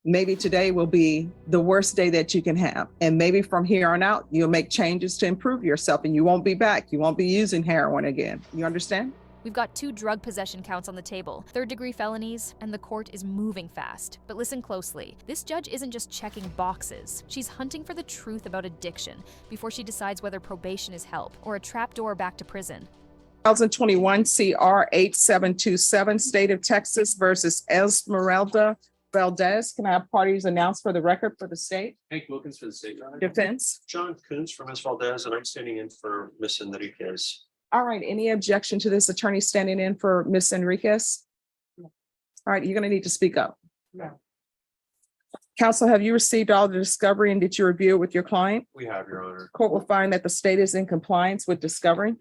maybe today will be the worst day that you can have. And maybe from here on out, you'll make changes to improve yourself and you won't be back. You won't be using heroin again. You understand? We've got 2 drug possession counts on the table, 3rd-degree felonies, and the court is moving fast. But listen closely. This judge isn't just checking boxes. She's hunting for the truth about addiction before she decides whether probation is help or a trapdoor back to prison. 2021 CR 8727, State of Texas versus Esmeralda Valdez. Can I have parties announced for the record for the state? Hank Wilkins for the state, Your Honor. Defense. John Coons from Ms. Valdez, and I'm standing in for Ms. Enriquez. All right, any objection to this attorney standing in for Ms. Enriquez? No. All right, you're going to need to speak up. No. Counsel, have you received all the discovery and did you review it with your client? We have, Your Honor. Court will find that the state is in compliance with discovery.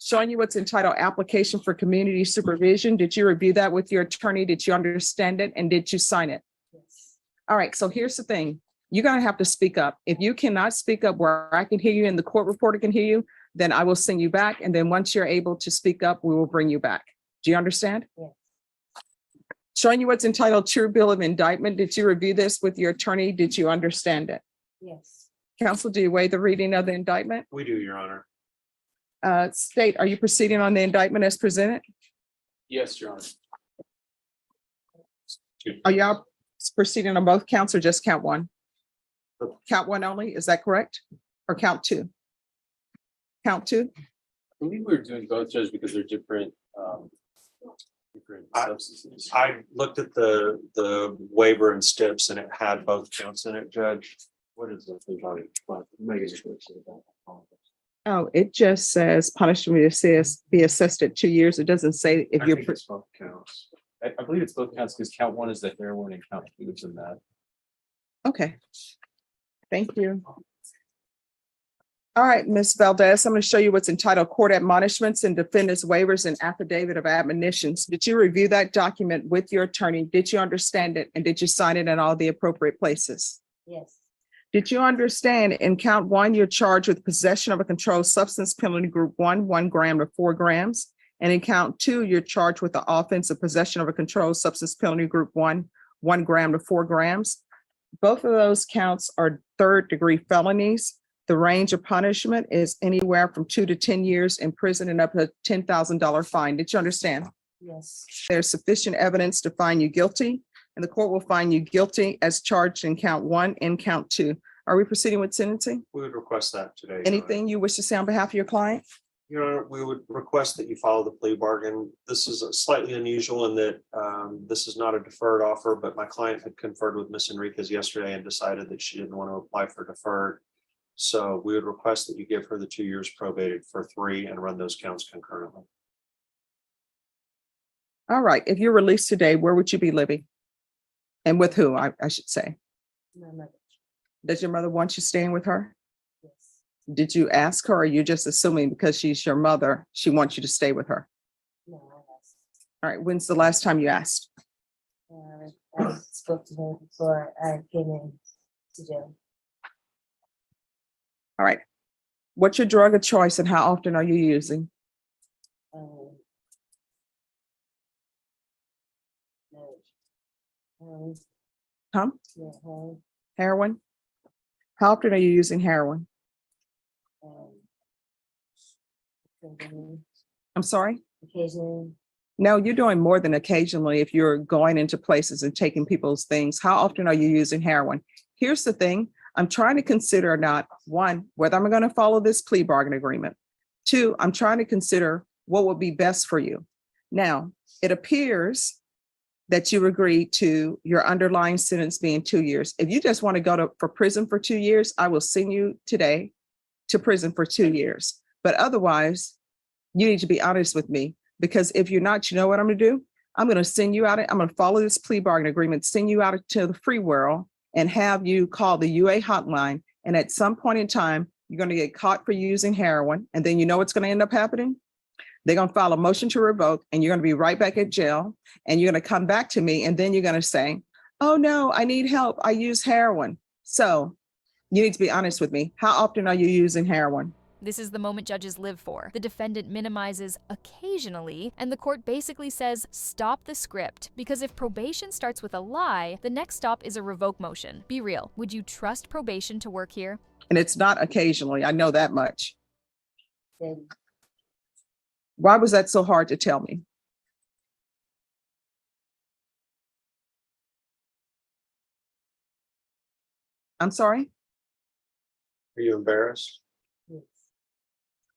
Showing you what's entitled application for community supervision. Did you review that with your attorney? Did you understand it? And did you sign it? Yes. All right, so here's the thing. You're going to have to speak up. If you cannot speak up where I can hear you and the court reporter can hear you, then I will send you back. And then once you're able to speak up, we will bring you back. Do you understand? Yes. Showing you what's entitled true bill of indictment. Did you review this with your attorney? Did you understand it? Yes. Counsel, do you waive the reading of the indictment? We do, Your Honor. State, are you proceeding on the indictment as presented? Yes, Your Honor. Are y'all proceeding on both counts or just count one? Count one only, is that correct? Or count two? Count two? I believe we were doing both, Judge, because they're different substances. I looked at the waiver and steps and it had both counts in it, Judge. What is it? Oh, it just says punishment is be assessed at 2 years. It doesn't say if you're. It's both counts. I believe it's both counts because count 1 is the heroin and count 2 is in that. Okay. Thank you. All right, Ms. Valdez, I'm going to show you what's entitled court admonishments and defendants waivers and affidavit of admonitions. Did you review that document with your attorney? Did you understand it? And did you sign it in all the appropriate places? Yes. Did you understand in count 1, you're charged with possession of a controlled substance penalty group 1 gram to 4 grams. And in count 2, you're charged with the offense of possession of a controlled substance penalty group 1 gram to 4 grams. Both of those counts are 3rd-degree felonies. The range of punishment is anywhere from 2 to 10 years in prison and up to a $10,000 fine. Did you understand? Yes. There's sufficient evidence to find you guilty, and the court will find you guilty as charged in count 1 and count 2. Are we proceeding with sentencing? We would request that today. Your Honor. Anything you wish to say on behalf of your client? Your Honor, we would request that you follow the plea bargain. This is slightly unusual in that this is not a deferred offer, but my client had conferred with Ms. Enriquez yesterday and decided that she didn't want to apply for deferred. So we would request that you give her the 2 years probated for 3 and run those counts concurrently. All right. If you're released today, where would you be living? And with who, I should say? My mother. Does your mother want you staying with her? Yes. Did you ask her, or are you just assuming because she's your mother, she wants you to stay with her? No, I asked. All right. When's the last time you asked? I spoke to her before I came in to jail. All right. What's your drug of choice and how often are you using? Huh? Yeah, Heroin? How often are you using heroin? I'm sorry? Occasionally. No, you're doing more than occasionally if you're going into places and taking people's things. How often are you using heroin? Here's the thing. I'm trying to consider not 1, whether I'm going to follow this plea bargain agreement. 2, I'm trying to consider what would be best for you. Now, it appears that you agreed to your underlying sentence being 2 years. If you just want to go for prison for 2 years, I will send you today to prison for 2 years. But otherwise, you need to be honest with me, because if you're not, you know what I'm going to do? I'm going to send you out. I'm going to follow this plea bargain agreement, send you out to the free world and have you call the UA hotline. And at some point in time, you're going to get caught for using heroin. And then you know what's going to end up happening? They're going to file a motion to revoke and you're going to be right back at jail. And you're going to come back to me. And then you're going to say, oh no, I need help. I use heroin. So you need to be honest with me. How often are you using heroin? This is the moment judges live for. The defendant minimizes occasionally, and the court basically says, stop the script. Because if probation starts with a lie, the next stop is a revoke motion. Be real. Would you trust probation to work here? And it's not occasionally. I know that much. Then Why was that so hard to tell me? I'm sorry? Are you embarrassed? yes,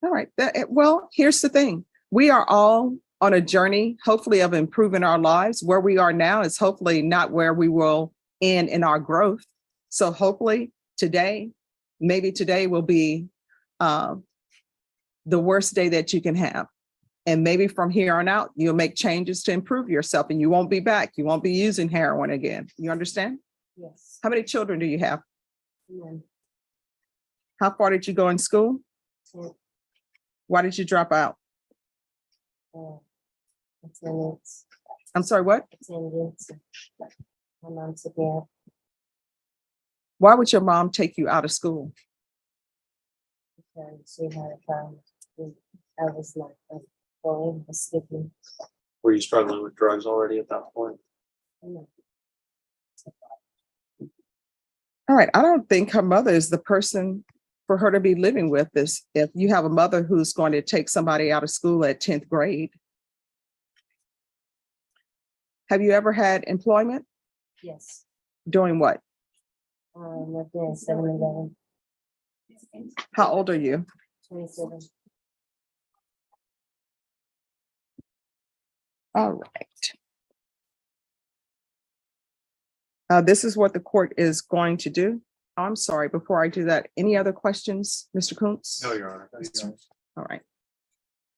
All right. Well, here's the thing. We are all on a journey, hopefully, of improving our lives. Where we are now is hopefully not where we will end in our growth. So hopefully maybe today will be the worst day that you can have. And maybe from here on out, you'll make changes to improve yourself and you won't be back. You won't be using heroin again. You understand? yes. How many children do you have? None. How far did you go in school? 10, Why did you drop out? attendance, I'm sorry, what? attendance. My mom took me out Why would your mom take you out of school? because she had a problem. I was like, going, skipping. Were you struggling with drugs already at that point? No, All right. I don't think her mother is the person for her to be living with this. If you have a mother who's going to take somebody out of school at 10th grade. Have you ever had employment? yes. Doing what? Worked in 7-Eleven, How old are you? 27. All right. This is what the court is going to do. I'm sorry, before I do that, any other questions, Mr. Kuntz? No, Your Honor. All right.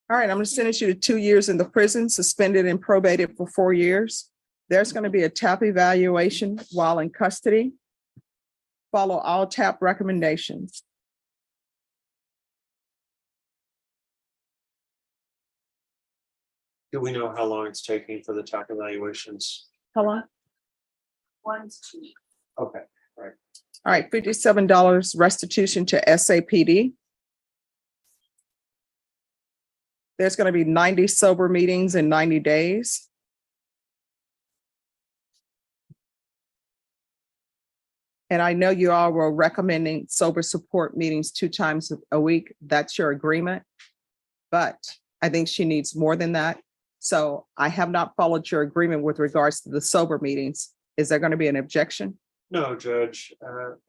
All right, I'm going to sentence you to 2 years in the prison, suspended and probated for 4 years. There's going to be a TAP evaluation while in custody. Follow all TAP recommendations. Do we know how long it's taking for the TAC evaluations? How long? 1 to 2. Okay, All right, $57 restitution to SAPD. There's going to be 90 sober meetings in 90 days. And I know you all were recommending sober support meetings 2 times a week. That's your agreement. But I think she needs more than that. So I have not followed your agreement with regards to the sober meetings. Is there going to be an objection? no, Judge,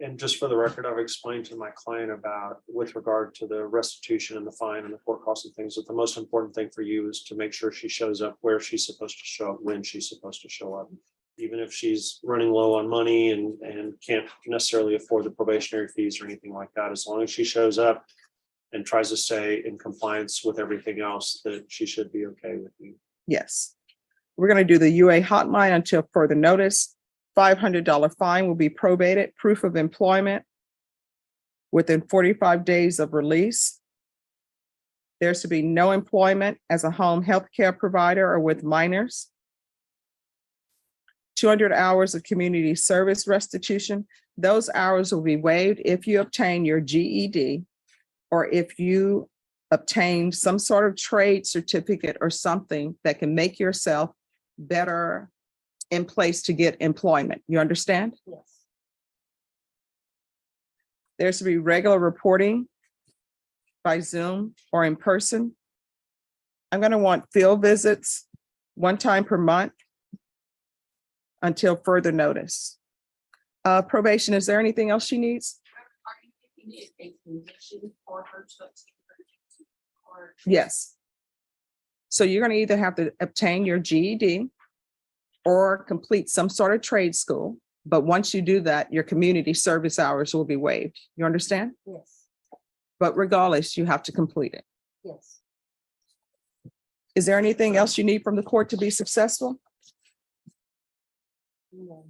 and just for the record, I've explained to my client about, with regard to the restitution and the fine and the court costs and things, that the most important thing for you is to make sure she shows up where she's supposed to show up, when she's supposed to show up. Even if she's running low on money and can't necessarily afford the probationary fees or anything like that, as long as she shows up and tries to stay in compliance with everything else, that she should be okay with you. Yes. We're going to do the UA hotline until further notice. $500 fine will be probated, proof of employment within 45 days of release. There's to be no employment as a home health care provider or with minors. 200 hours of community service restitution. Those hours will be waived if you obtain your GED or if you obtain some sort of trade certificate or something that can make yourself better in place to get employment. You understand? Yes. There's to be regular reporting by Zoom or in person. I'm going to want field visits 1 time per month until further notice. Probation, is there anything else she needs? Yes. So you're going to either have to obtain your GED or complete some sort of trade school. But once you do that, your community service hours will be waived. You understand? Yes. But regardless, you have to complete it. Yes. Is there anything else you need from the court to be successful? No.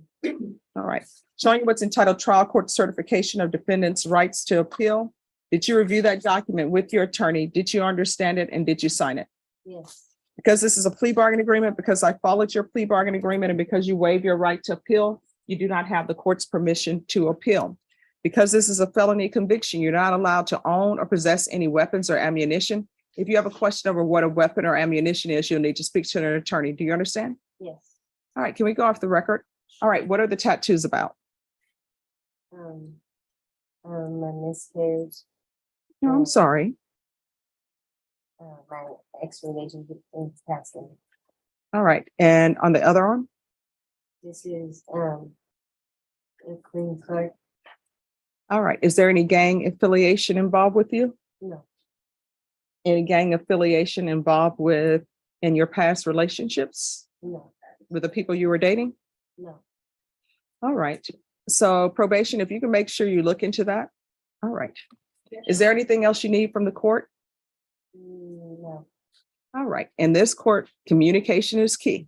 All right. Showing you what's entitled Trial Court Certification of Defendant's Rights to Appeal. Did you review that document with your attorney? Did you understand it and did you sign it? Yes. Because this is a plea bargain agreement, because I followed your plea bargain agreement, and because you waive your right to appeal, you do not have the court's permission to appeal. Because this is a felony conviction, you're not allowed to own or possess any weapons or ammunition. If you have a question over what a weapon or ammunition is, you'll need to speak to an attorney. Do you understand? Yes. All right, can we go off the record? All right, what are the tattoos about? My miscarriage, No, I'm sorry. my ex-relationship in passing. All right, and on the other arm? This is, a clean card. All right, is there any gang affiliation involved with you? No, Any gang affiliation involved with in your past relationships no, with the people you were dating? no. All right, so probation, if you can make sure you look into that. All right, is there anything else you need from the court? No. All right, in this court, communication is key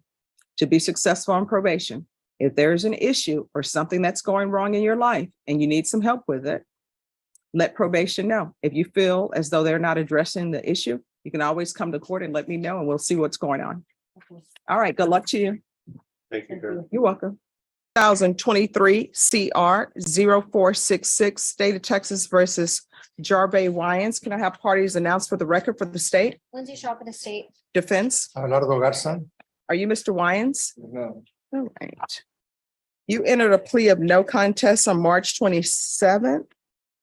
to be successful on probation. If there's an issue or something that's going wrong in your life and you need some help with it, let probation know. If you feel as though they're not addressing the issue, you can always come to court and let me know and we'll see what's going on. Okay. All right, good luck to you. Thank you, Kurt. You're welcome. 2023 CR 0466, State of Texas versus Jarbe Wyans. Can I have parties announced for the record for the state? Lindsay Shaw for the state. Defense, Abelardo Garza. are you Mr. Wyans? No. All right. You entered a plea of no contest on March 27th.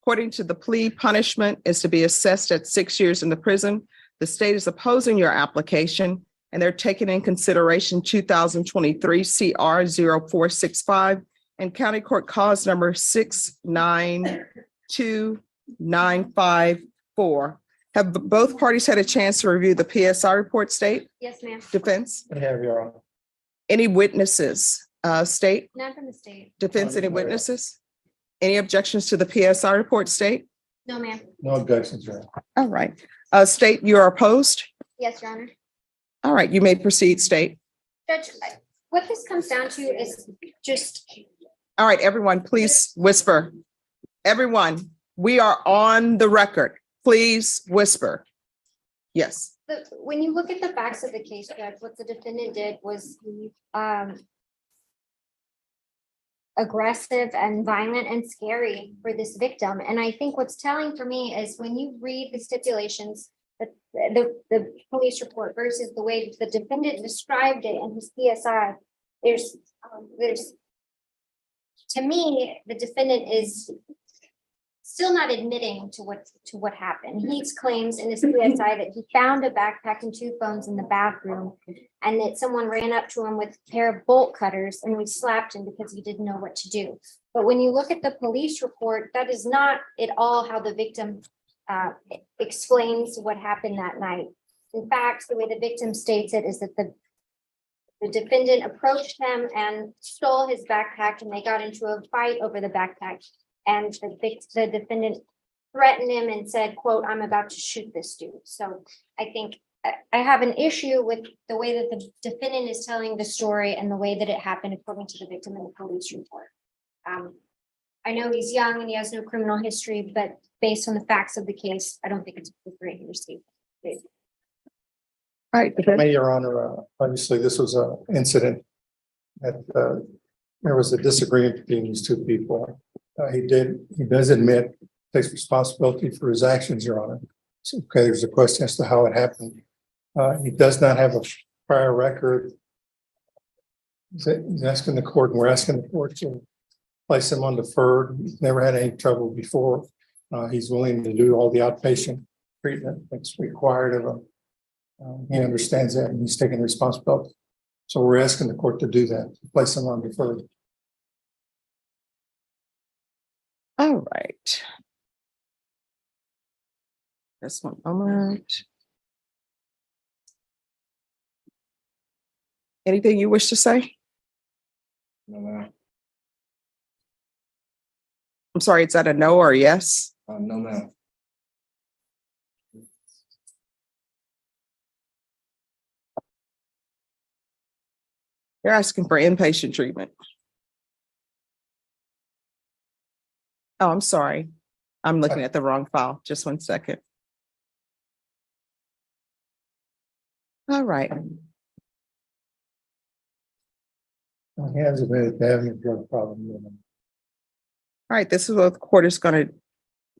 According to the plea, punishment is to be assessed at 6 years in the prison. The state is opposing your application and they're taking in consideration 2023 CR 0465 and County Court Cause number 692954. Have both parties had a chance to review the PSI report, state, Yes, ma'am. defense? I have your honor. Any witnesses, state, None from the state. defense, any witnesses? Any objections to the PSI report, state? No, ma'am. No objections, your honor. All right, state, you are opposed? Yes, Your Honor. All right, you may proceed, state. Judge, what this comes down to is just, All right, everyone, please whisper. Everyone, we are on the record. Please whisper. Yes. when you look at the facts of the case, Judge, what the defendant did was aggressive and violent and scary for this victim. And I think what's telling for me is when you read the stipulations, the police report versus the way the defendant described it in his PSI, there's to me, the defendant is still not admitting to what happened. He claims in his PSI that he found a backpack and 2 phones in the bathroom and that someone ran up to him with a pair of bolt cutters and we slapped him because he didn't know what to do. But when you look at the police report, that is not at all how the victim explains what happened that night. In fact, the way the victim states it is that the defendant approached him and stole his backpack and they got into a fight over the backpack. And the defendant threatened him and said, quote, "I'm about to shoot this dude." So I think I have an issue with the way that the defendant is telling the story and the way that it happened according to the victim in the police report. I know he's young and he has no criminal history, but based on the facts of the case, I don't think it's appropriate to receive. All right, May, your honor, obviously this was an incident that there was a disagreement between these two people. He does admit, takes responsibility for his actions, your honor. So, okay, there's a question as to how it happened. He does not have a prior record. He's asking the court, and we're asking the court to place him on deferred. He's never had any trouble before. He's willing to do all the outpatient treatment that's required of him. He understands that and he's taking responsibility. So we're asking the court to do that, to place him on deferred. all right. Just one moment. Anything you wish to say? No, ma'am. I'm sorry, is that a no or a yes? No, ma'am. You're asking for inpatient treatment. Oh, I'm sorry. I'm looking at the wrong file. Just one second. All right. He has admitted to having a drug problem. All right, this is what the court is going to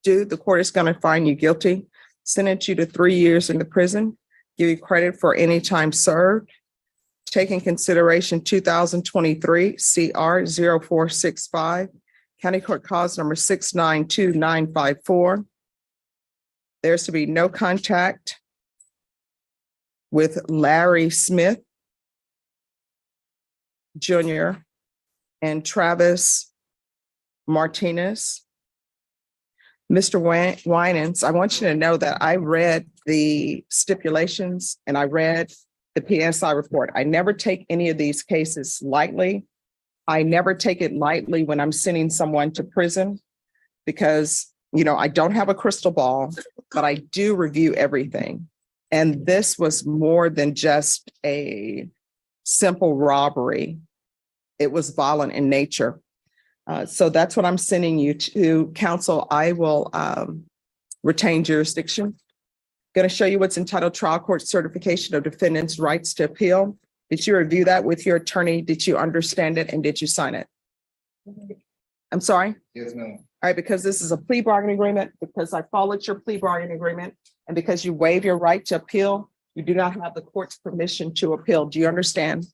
do. The court is going to find you guilty, sentence you to 3 years in the prison, give you credit for any time served. Take in consideration 2023 CR 0465, County Court Cause number 692954. There's to be no contact with Larry Smith Jr. and Travis Martinez. Mr. Winans, I want you to know that I read the stipulations and I read the PSI report. I never take any of these cases lightly. I never take it lightly when I'm sending someone to prison because, you know, I don't have a crystal ball, but I do review everything. And this was more than just a simple robbery. It was violent in nature. So that's what I'm sending you to. Counsel, I will retain jurisdiction. Going to show you what's entitled Trial Court Certification of Defendant's Rights to Appeal. Did you review that with your attorney? Did you understand it and did you sign it? I'm sorry? Yes, ma'am. All right, because this is a plea bargaining agreement, because I followed your plea bargaining agreement, and because you waive your right to appeal, you do not have the court's permission to appeal. Do you understand?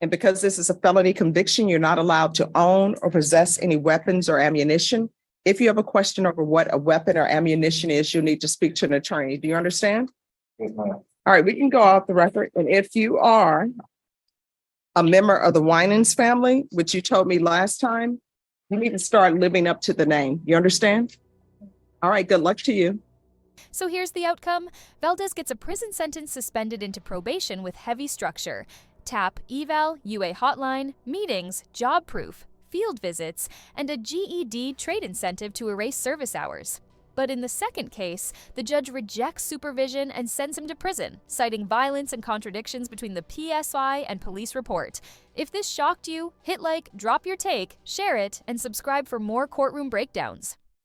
And because this is a felony conviction, you're not allowed to own or possess any weapons or ammunition. If you have a question over what a weapon or ammunition is, you'll need to speak to an attorney. Do you understand? Yes, ma'am. All right, we can go off the record. And if you are a member of the Winans family, which you told me last time, you need to start living up to the name. You understand? All right, good luck to you. So here's the outcome. Valdez gets a prison sentence suspended into probation with heavy structure. TAP, eval, UA hotline, meetings, job proof, field visits, and a GED trade incentive to erase service hours. But in the second case, the judge rejects supervision and sends him to prison, citing violence and contradictions between the PSI and police report. If this shocked you, hit like, drop your take, share it, and subscribe for more courtroom breakdowns.